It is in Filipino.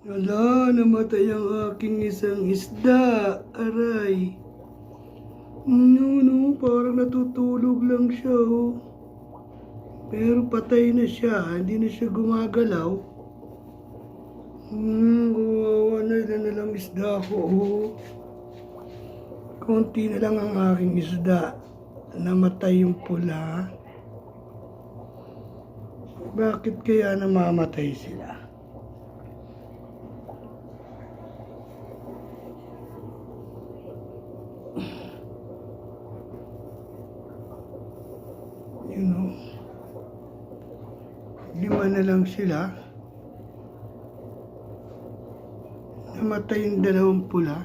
Wala, namatay ang aking isang isda. Aray. No, parang natutulog lang siya, oh. Pero patay na siya, hindi na siya gumagalaw. Kawawa na, ilan na lang isda ko, oh. Konti na lang ang aking isda. Namatay yung pula. Bakit kaya namamatay sila? You know, 5 na lang sila. Namatay yung 2 pula.